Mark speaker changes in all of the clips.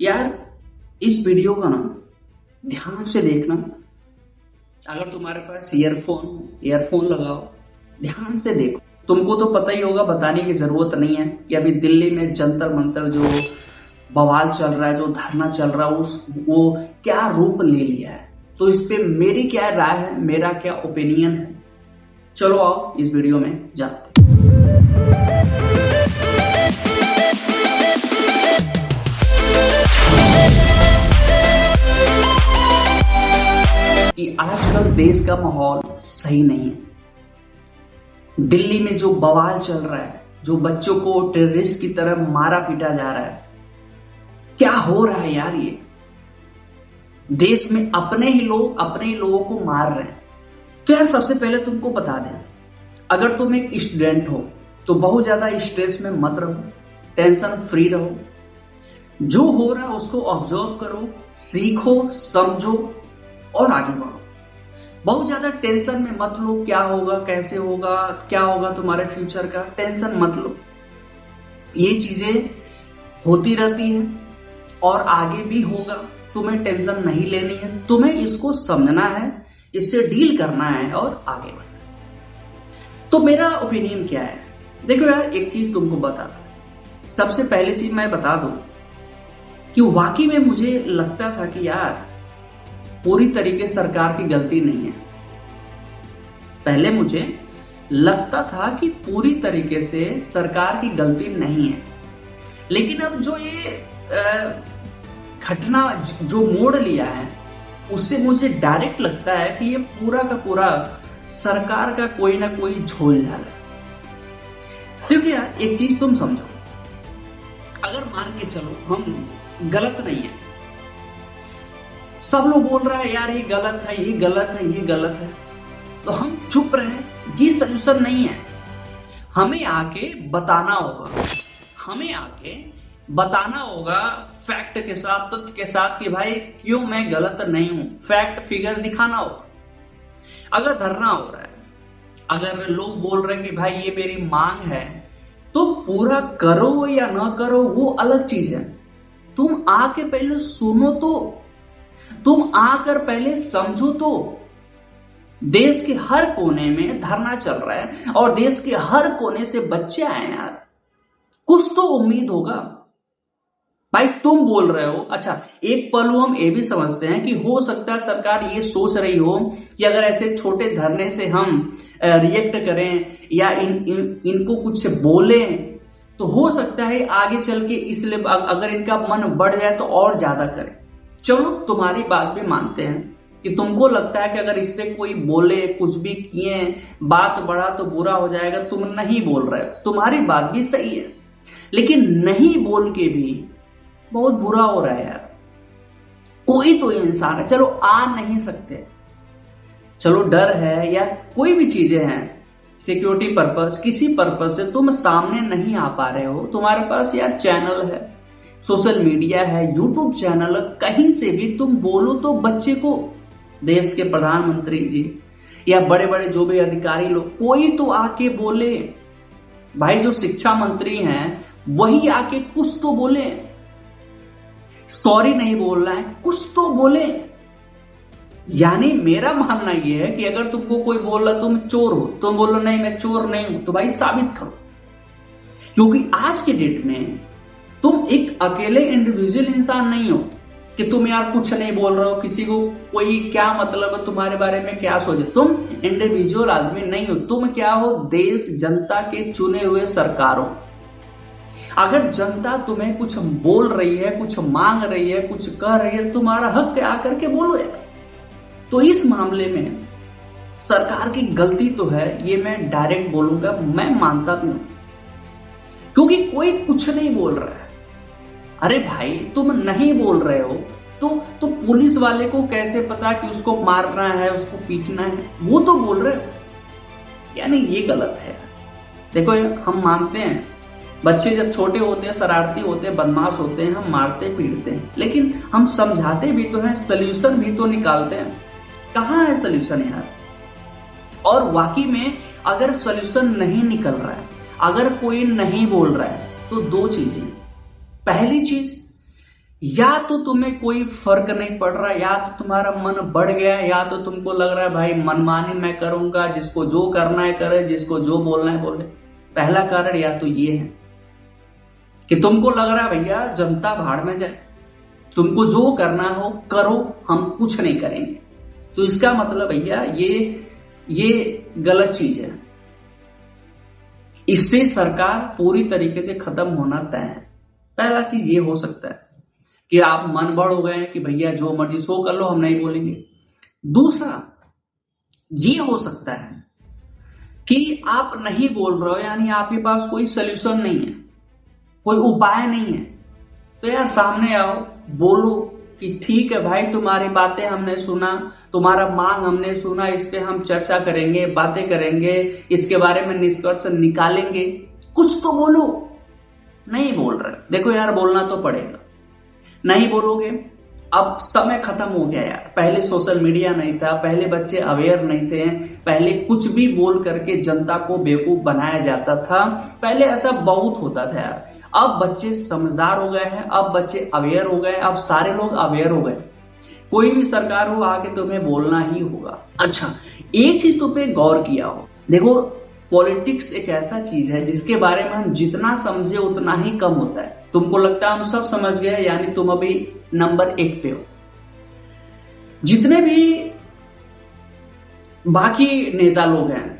Speaker 1: यार इस वीडियो का ना ध्यान से देखना। अगर तुम्हारे पास ईयरफोन लगाओ, ध्यान से देखो। तुमको तो पता ही होगा, बताने की जरूरत नहीं है कि अभी दिल्ली में जंतर मंतर जो बवाल चल रहा है, जो धरना चल रहा है, वो क्या रूप ले लिया है। तो इस पे मेरी क्या राय है, मेरा क्या ओपिनियन है, चलो आओ इस वीडियो में जाते हैं। कि आजकल देश का माहौल सही नहीं है। दिल्ली में जो बवाल चल रहा है, जो बच्चों को टेररिस्ट की तरह मारा पीटा जा रहा है, क्या हो रहा है यार। ये देश में अपने ही लोगों को मार रहे हैं। तो यार सबसे पहले तुमको बता दें, अगर तुम एक स्टूडेंट हो तो बहुत ज्यादा स्ट्रेस में मत रहो, टेंशन फ्री रहो। जो हो रहा है उसको ऑब्जर्व करो, सीखो, समझो और आगे बढ़ो। बहुत ज्यादा टेंशन में मत लो, क्या होगा, कैसे होगा, क्या होगा तुम्हारे फ्यूचर का, टेंशन मत लो। ये चीजें होती रहती है और आगे भी होगा। तुम्हें टेंशन नहीं लेनी है, तुम्हें इसको समझना है, इससे डील करना है और आगे बढ़ना है। तो मेरा ओपिनियन क्या है, देखो यार एक चीज तुमको बता, सबसे पहली चीज मैं बता दूं कि वाकई में मुझे लगता था कि यार पूरी तरीके सरकार की गलती नहीं है। पहले मुझे लगता था कि पूरी तरीके से सरकार की गलती नहीं है, लेकिन अब जो ये घटना जो मोड़ लिया है, उससे मुझे डायरेक्ट लगता है कि ये पूरा का पूरा सरकार का कोई ना कोई झोल झाल है। क्योंकि यार एक चीज तुम समझो, अगर मान के चलो हम गलत नहीं है, सब लोग बोल रहा है यार ये गलत है, ये गलत है, ये गलत है, तो हम चुप रहे, ये सॉल्यूशन नहीं है। हमें आके बताना होगा फैक्ट के साथ, तथ्य के साथ कि भाई क्यों मैं गलत नहीं हूं। फैक्ट फिगर दिखाना होगा। अगर धरना हो रहा है, अगर लोग बोल रहे हैं कि भाई ये मेरी मांग है, तो पूरा करो या ना करो वो अलग चीज है। तुम आके पहले सुनो, तो तुम आकर पहले समझो। तो देश के हर कोने में धरना चल रहा है और देश के हर कोने से बच्चे आए यार, कुछ तो उम्मीद होगा। भाई तुम बोल रहे हो, अच्छा एक पहलू हम ये भी समझते हैं कि हो सकता है सरकार ये सोच रही हो कि अगर ऐसे छोटे धरने से हम रिएक्ट करें या इनको कुछ बोले, तो हो सकता है आगे चल के इसलिए अगर इनका मन बढ़ जाए तो और ज्यादा करें। चलो तुम्हारी बात भी मानते हैं कि तुमको लगता है कि अगर इससे कोई बोले, कुछ भी किए, बात बढ़ा तो बुरा हो जाएगा, तुम नहीं बोल रहे हो, तुम्हारी बात भी सही है। लेकिन नहीं बोल के भी बहुत बुरा हो रहा है यार। कोई तो इंसान है, चलो आ नहीं सकते, चलो डर है या कोई भी चीजें हैं, सिक्योरिटी पर्पस, किसी पर्पस से तुम सामने नहीं आ पा रहे हो, तुम्हारे पास यार चैनल है, सोशल मीडिया है, यूट्यूब चैनल, कहीं से भी तुम बोलो तो बच्चे को, देश के प्रधानमंत्री जी या बड़े बड़े जो भी अधिकारी लोग, कोई तो आके बोले। भाई जो शिक्षा मंत्री हैं वही आके कुछ तो बोले। सॉरी नहीं बोल रहा है, कुछ तो बोले। यानी मेरा मानना यह है कि अगर तुमको कोई बोल रहा तुम चोर हो, तुम बोलो नहीं मैं चोर नहीं हूं, तो भाई साबित करो। क्योंकि आज के डेट में तुम एक अकेले इंडिविजुअल इंसान नहीं हो कि तुम यार कुछ नहीं बोल रहे हो, किसी को कोई क्या मतलब है तुम्हारे बारे में, क्या सोचे। तुम इंडिविजुअल आदमी नहीं हो, तुम क्या हो, देश जनता के चुने हुए सरकार हो। अगर जनता तुम्हें कुछ बोल रही है, कुछ मांग रही है, कुछ कह रही है, तुम्हारा हक है आकर के बोलो यार। तो इस मामले में सरकार की गलती तो है, ये मैं डायरेक्ट बोलूंगा, मैं मानता भी हूं, क्योंकि कोई कुछ नहीं बोल रहा है। अरे भाई तुम नहीं बोल रहे हो तो पुलिस वाले को कैसे पता कि उसको मारना है, उसको पीटना है, वो तो बोल रहे हो। यानी ये गलत है। देखो हम मानते हैं बच्चे जब छोटे होते हैं, शरारती होते हैं, बदमाश होते हैं, हम मारते पीटते हैं, लेकिन हम समझाते भी तो हैं, सोल्यूशन भी तो निकालते हैं। कहाँ है सोल्यूशन यार। और वाकई में अगर सोल्यूशन नहीं निकल रहा है, अगर कोई नहीं बोल रहा है, तो दो चीजें। पहली चीज, या तो तुम्हें कोई फर्क नहीं पड़ रहा, या तो तुम्हारा मन बढ़ गया, या तो तुमको लग रहा है भाई मनमानी मैं करूंगा, जिसको जो करना है करे, जिसको जो बोलना है बोले। पहला कारण या तो ये है कि तुमको लग रहा है भैया जनता भाड़ में जाए, तुमको जो करना हो करो, हम कुछ नहीं करेंगे। तो इसका मतलब भैया ये गलत चीज है, इससे सरकार पूरी तरीके से खत्म होना तय है। पहला चीज ये हो सकता है कि आप मन बढ़ हो गए हैं कि भैया जो मर्जी सो कर लो, हम नहीं बोलेंगे। दूसरा ये हो सकता है कि आप नहीं बोल रहे हो, यानी आपके पास कोई सोल्यूशन नहीं है, कोई उपाय नहीं है। तो यार सामने आओ, बोलो कि ठीक है भाई, तुम्हारी बातें हमने सुना, तुम्हारा मांग हमने सुना, इस पे हम चर्चा करेंगे, बातें करेंगे, इसके बारे में निष्कर्ष निकालेंगे। कुछ तो बोलो। नहीं बोल रहे, देखो यार बोलना तो पड़ेगा। नहीं बोलोगे, अब समय खत्म हो गया यार। पहले सोशल मीडिया नहीं था, पहले बच्चे अवेयर नहीं थे, पहले कुछ भी बोल करके जनता को बेवकूफ बनाया जाता था, पहले ऐसा बहुत होता था यार। अब बच्चे समझदार हो गए हैं, अब बच्चे अवेयर हो गए, अब सारे लोग अवेयर हो गए। कोई भी सरकार हो आके तुम्हें बोलना ही होगा। अच्छा, एक चीज तुमने गौर किया हो, देखो पॉलिटिक्स एक ऐसा चीज है जिसके बारे में हम जितना समझे उतना ही कम होता है। तुमको लगता है हम सब समझ गए, यानी तुम अभी नंबर 1 पे हो। जितने भी बाकी नेता लोग हैं,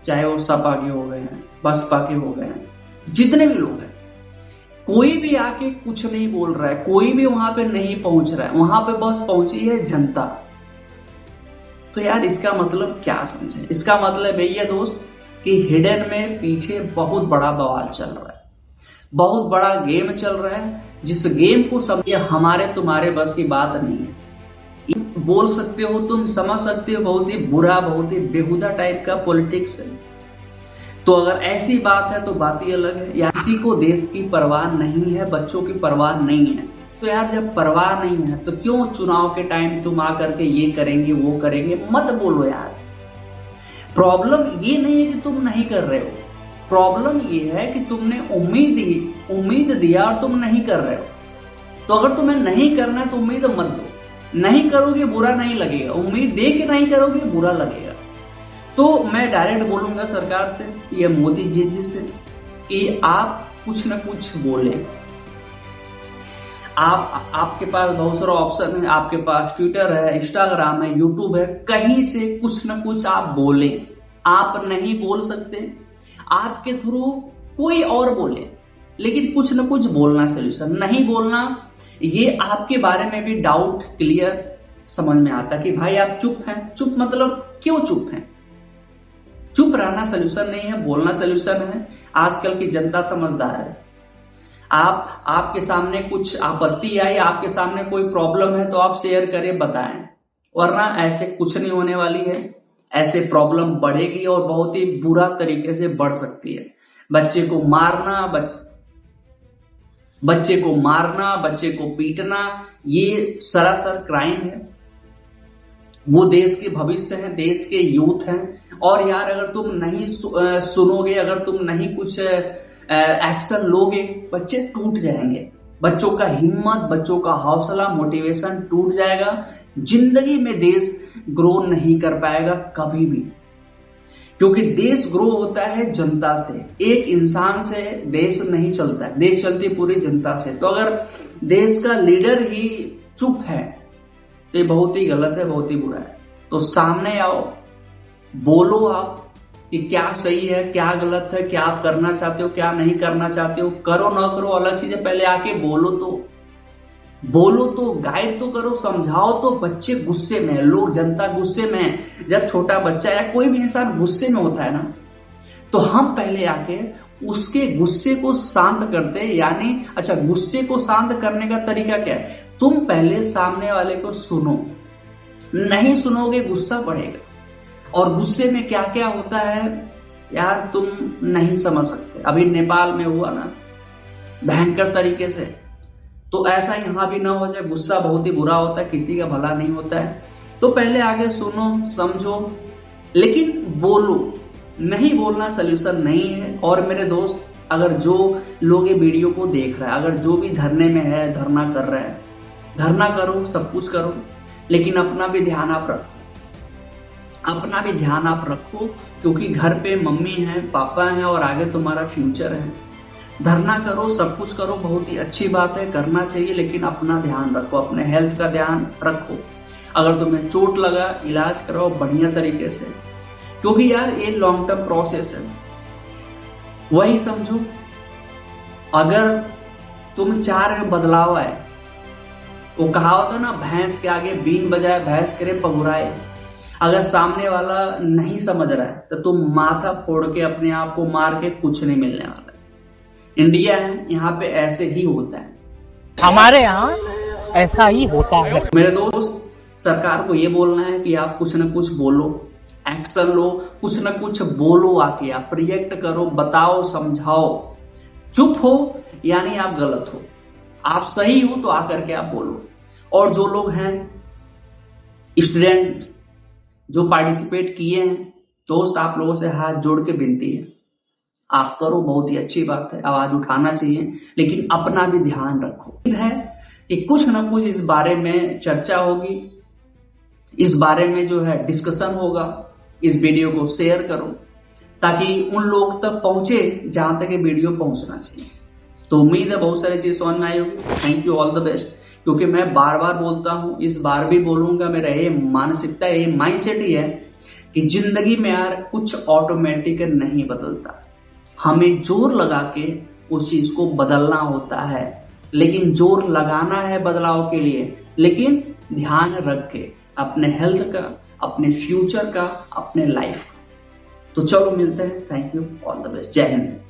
Speaker 1: चाहे वो सपा के हो गए हैं, बसपा के हो गए हैं, जितने भी लोग हैं, कोई भी आके कुछ नहीं बोल रहा है, कोई भी वहां पे नहीं पहुंच रहा है, वहां पे बस पहुंची है जनता। तो यार इसका मतलब क्या समझे? इसका मतलब भैया दोस्त कि हिडन में पीछे बहुत बड़ा बवाल चल रहा है, बहुत बड़ा गेम चल रहा है, जिस गेम को समझिए हमारे तुम्हारे बस की बात नहीं है। बोल सकते हो तुम, समझ सकते हो, बहुत ही बुरा, बहुत ही बेहुदा टाइप का पॉलिटिक्स है। तो अगर ऐसी बात है तो बात ही अलग है। या किसी को देश की परवाह नहीं है, बच्चों की परवाह नहीं है, तो यार जब परवाह नहीं है तो क्यों चुनाव के टाइम तुम आकर के ये करेंगे वो करेंगे मत बोलो यार। प्रॉब्लम ये नहीं है कि तुम नहीं कर रहे हो, प्रॉब्लम ये है कि तुमने उम्मीद दिया और तुम नहीं कर रहे हो। तो अगर तुम्हें नहीं करना है तो उम्मीद मत दो, नहीं करोगे बुरा नहीं लगेगा, उम्मीद दे के नहीं करोगे बुरा लगेगा। तो मैं डायरेक्ट बोलूंगा सरकार से, ये मोदी जी से, कि आप कुछ न कुछ बोले। आपके पास बहुत सारा ऑप्शन है, आपके पास ट्विटर है, इंस्टाग्राम है, यूट्यूब है, कहीं से कुछ न कुछ आप बोले। आप नहीं बोल सकते, आपके थ्रू कोई और बोले, लेकिन कुछ न कुछ बोलना सोल्यूशन। नहीं बोलना, ये आपके बारे में भी डाउट क्लियर समझ में आता कि भाई आप चुप हैं। चुप मतलब क्यों चुप हैं? चुप रहना सोल्यूशन नहीं है, बोलना सोल्यूशन है। आजकल की जनता समझदार है। आपके सामने कुछ आपत्ति आई, आपके सामने कोई प्रॉब्लम है तो आप शेयर करें, बताएं, वरना ऐसे कुछ नहीं होने वाली है। ऐसे प्रॉब्लम बढ़ेगी और बहुत ही बुरा तरीके से बढ़ सकती है। बच्चे को मारना, बच्चे को पीटना, ये सरासर क्राइम है। वो देश के भविष्य हैं, देश के यूथ हैं। और यार अगर तुम नहीं सुनोगे, अगर तुम नहीं कुछ एक्शन लोगे, बच्चे टूट जाएंगे। बच्चों का हिम्मत, बच्चों का हौसला, मोटिवेशन टूट जाएगा। जिंदगी में देश ग्रो नहीं कर पाएगा कभी भी, क्योंकि देश ग्रो होता है जनता से। एक इंसान से देश नहीं चलता है, देश चलती पूरी जनता से। तो अगर देश का लीडर ही चुप है तो ये बहुत ही गलत है, बहुत ही बुरा है। तो सामने आओ, बोलो आप कि क्या सही है, क्या गलत है, क्या आप करना चाहते हो, क्या नहीं करना चाहते हो। करो ना करो अलग चीज है, पहले आके बोलो तो गाइड तो करो, समझाओ तो। बच्चे गुस्से में है, लोग, जनता गुस्से में है। जब छोटा बच्चा या कोई भी इंसान गुस्से में होता है ना, तो हम पहले आके उसके गुस्से को शांत करते। यानी अच्छा, गुस्से को शांत करने का तरीका क्या है? तुम पहले सामने वाले को सुनो। नहीं सुनोगे गुस्सा बढ़ेगा, और गुस्से में क्या क्या होता है यार तुम नहीं समझ सकते। अभी नेपाल में हुआ ना भयंकर तरीके से, तो ऐसा यहां भी ना हो जाए। गुस्सा बहुत ही बुरा होता है, किसी का भला नहीं होता है। तो पहले आगे सुनो, समझो, लेकिन बोलो। नहीं बोलना सोल्यूशन नहीं है। और मेरे दोस्त, अगर जो लोग ये वीडियो को देख रहा है, अगर जो भी धरने में है, धरना कर रहा है, धरना करो, सब कुछ करो, लेकिन अपना भी ध्यान आप रखो, अपना भी ध्यान आप रखो, क्योंकि घर पे मम्मी है, पापा है और आगे तुम्हारा फ्यूचर है। धरना करो, सब कुछ करो, बहुत ही अच्छी बात है, करना चाहिए, लेकिन अपना ध्यान रखो, अपने हेल्थ का ध्यान रखो। अगर तुम्हें चोट लगा, इलाज कराओ बढ़िया तरीके से, क्योंकि यार ये लॉन्ग टर्म प्रोसेस है। वही समझो, अगर तुम चाह रहे हो बदलाव आए, वो कहावत है ना, भैंस के आगे बीन बजाए भैंस करे पगुराए। अगर सामने वाला नहीं समझ रहा है तो तुम माथा फोड़ के अपने आप को मार के कुछ नहीं मिलने वाला है। इंडिया है, यहाँ पे ऐसे ही होता है,
Speaker 2: हमारे यहाँ ऐसा ही होता है।
Speaker 1: मेरे दोस्त, सरकार को ये बोलना है कि आप कुछ न कुछ बोलो, एक्शन लो, कुछ न कुछ बोलो, आके आप रिएक्ट करो, बताओ, समझाओ। चुप हो यानी आप गलत हो, आप सही हो तो आकर के आप बोलो। और जो लोग हैं स्टूडेंट जो पार्टिसिपेट किए हैं, दोस्त, आप लोगों से हाथ जोड़ के विनती है, आप करो, बहुत ही अच्छी बात है, आवाज उठाना चाहिए, लेकिन अपना भी ध्यान रखो। है कि कुछ न कुछ इस बारे में चर्चा होगी, इस बारे में जो है डिस्कशन होगा। इस वीडियो को शेयर करो ताकि उन लोग तक पहुंचे जहां तक ये वीडियो पहुंचना चाहिए। तो उम्मीद है बहुत सारी चीज समझ में आई होगी। Thank you, all the best. क्योंकि मैं बार बार बोलता हूं, इस बार भी बोलूंगा, मेरा ये मानसिकता, ये माइंडसेट ही है कि जिंदगी में यार कुछ ऑटोमेटिक नहीं बदलता, हमें जोर लगा के उस चीज को बदलना होता है। लेकिन जोर लगाना है बदलाव के लिए, लेकिन ध्यान रख के अपने हेल्थ का, अपने फ्यूचर का, अपने लाइफ का। तो चलो मिलते हैं। Thank you, all the best, जय हिंद।